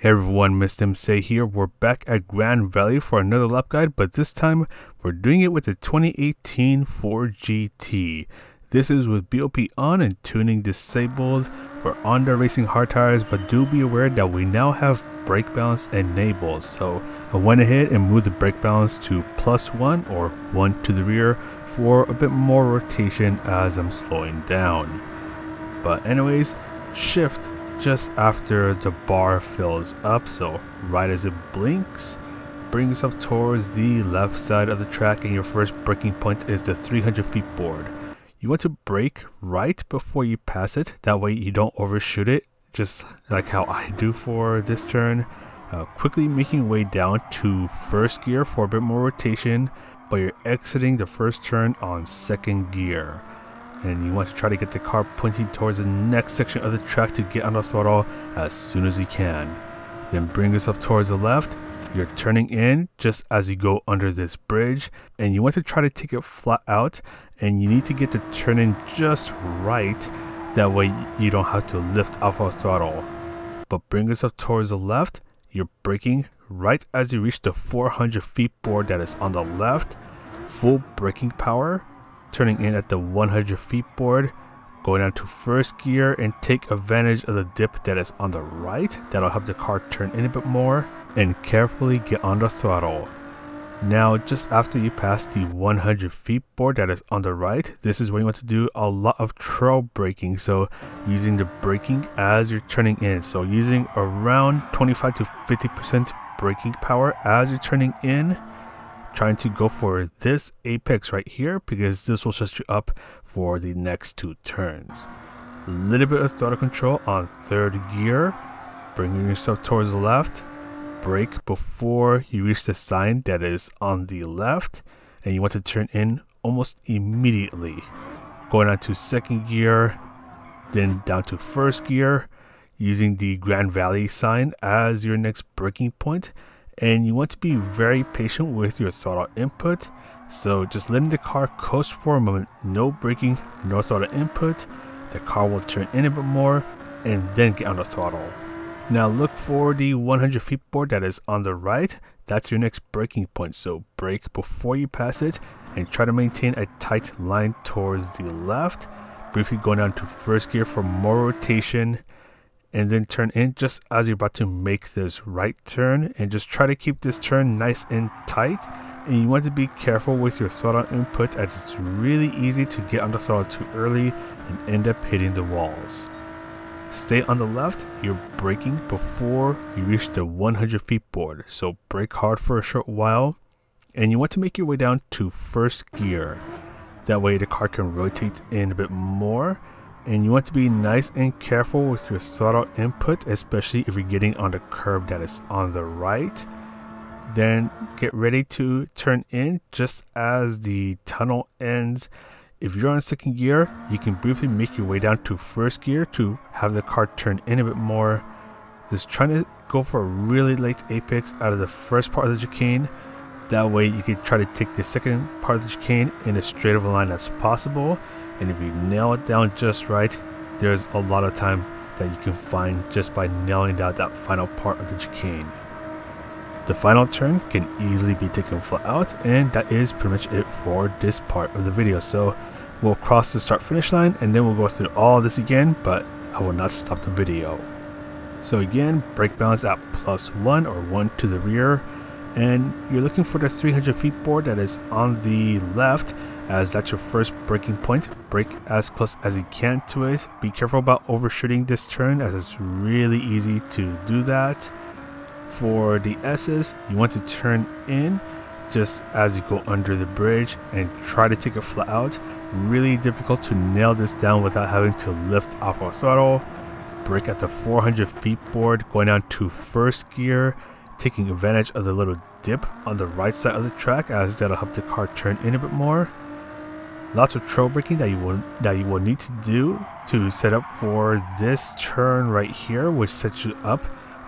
Hey everyone, Missed Him Say here. We're back at Grand Valley for another lap guide, but this time we're doing it with the 2018 Ford GT. This is with BOP on and tuning disabled. We're on the racing hard tires, but do be aware that we now have brake balance enabled. So I went ahead and moved the brake balance to +1 or 1 to the rear for a bit more rotation as I'm slowing down. But anyways, shift just after the bar fills up, so right as it blinks, bring yourself towards the left side of the track, and your first braking point is the 300 feet board. You want to brake right before you pass it, that way you don't overshoot it, just like how I do for this turn. Quickly making your way down to first gear for a bit more rotation, but you're exiting the first turn on second gear. And you want to try to get the car pointing towards the next section of the track to get on the throttle as soon as you can. Then bring yourself towards the left. You're turning in just as you go under this bridge, and you want to try to take it flat out, and you need to get the turn in just right, that way you don't have to lift off of throttle. But bring yourself towards the left. You're braking right as you reach the 400 feet board that is on the left. Full braking power. Turning in at the 100 feet board, go down to first gear and take advantage of the dip that is on the right. That'll help the car turn in a bit more, and carefully get on the throttle. Now just after you pass the 100 feet board that is on the right, this is where you want to do a lot of trail braking, so using the braking as you're turning in, so using around 25 to 50% braking power as you're turning in. Trying to go for this apex right here, because this will set you up for the next two turns. A little bit of throttle control on third gear, bringing yourself towards the left. Brake before you reach the sign that is on the left, and you want to turn in almost immediately. Going on to second gear, then down to first gear, using the Grand Valley sign as your next braking point. And you want to be very patient with your throttle input, so just letting the car coast for a moment, no braking, no throttle input. The car will turn in a bit more and then get on the throttle. Now look for the 100 feet board that is on the right. That's your next braking point, so brake before you pass it and try to maintain a tight line towards the left. Briefly going down to first gear for more rotation, and then turn in just as you're about to make this right turn, and just try to keep this turn nice and tight. And you want to be careful with your throttle input, as it's really easy to get on the throttle too early and end up hitting the walls. Stay on the left. You're braking before you reach the 100 feet board, so brake hard for a short while, and you want to make your way down to first gear. That way the car can rotate in a bit more. And you want to be nice and careful with your throttle input, especially if you're getting on the curb that is on the right. Then get ready to turn in just as the tunnel ends. If you're on second gear, you can briefly make your way down to first gear to have the car turn in a bit more. Just trying to go for a really late apex out of the first part of the chicane. That way you can try to take the second part of the chicane in as straight of a line as possible. And if you nail it down just right, there's a lot of time that you can find just by nailing down that final part of the chicane. The final turn can easily be taken flat out, and that is pretty much it for this part of the video. So we'll cross the start finish line, and then we'll go through all this again, but I will not stop the video. So again, brake balance at +1 or 1 to the rear, and you're looking for the 300 feet board that is on the left, as that's your first braking point. Brake as close as you can to it. Be careful about overshooting this turn, as it's really easy to do that. For the S's, you want to turn in just as you go under the bridge and try to take it flat out. Really difficult to nail this down without having to lift off of throttle. Brake at the 400 feet board, going down to first gear, taking advantage of the little dip on the right side of the track, as that'll help the car turn in a bit more. Lots of trail braking that you will need to do to set up for this turn right here, which sets you up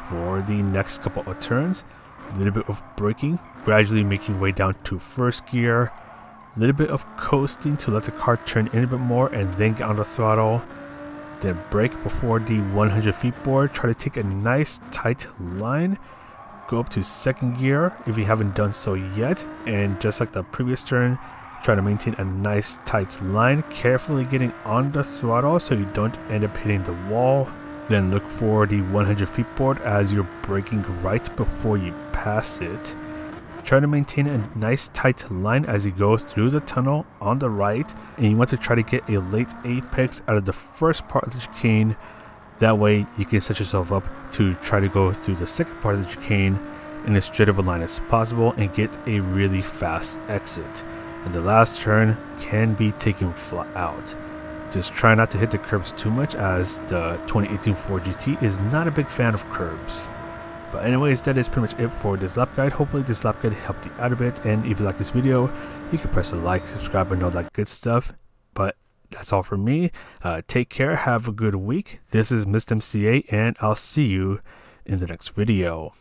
for the next couple of turns. A little bit of braking, gradually making your way down to first gear. A little bit of coasting to let the car turn in a bit more and then get on the throttle. Then brake before the 100 feet board. Try to take a nice tight line. Go up to second gear if you haven't done so yet. And just like the previous turn, try to maintain a nice tight line. Carefully getting on the throttle so you don't end up hitting the wall. Then look for the 100 feet board as you're braking right before you pass it. Try to maintain a nice tight line as you go through the tunnel on the right, and you want to try to get a late apex out of the first part of the chicane. That way you can set yourself up to try to go through the second part of the chicane in as straight of a line as possible and get a really fast exit. And the last turn can be taken flat out. Just try not to hit the curbs too much, as the 2018 Ford GT is not a big fan of curbs. But anyways, that is pretty much it for this lap guide. Hopefully this lap guide helped you out a bit, and if you like this video, you can press a like, subscribe, and all that good stuff. But that's all from me. Take care, have a good week. This is Mr. MCA, and I'll see you in the next video.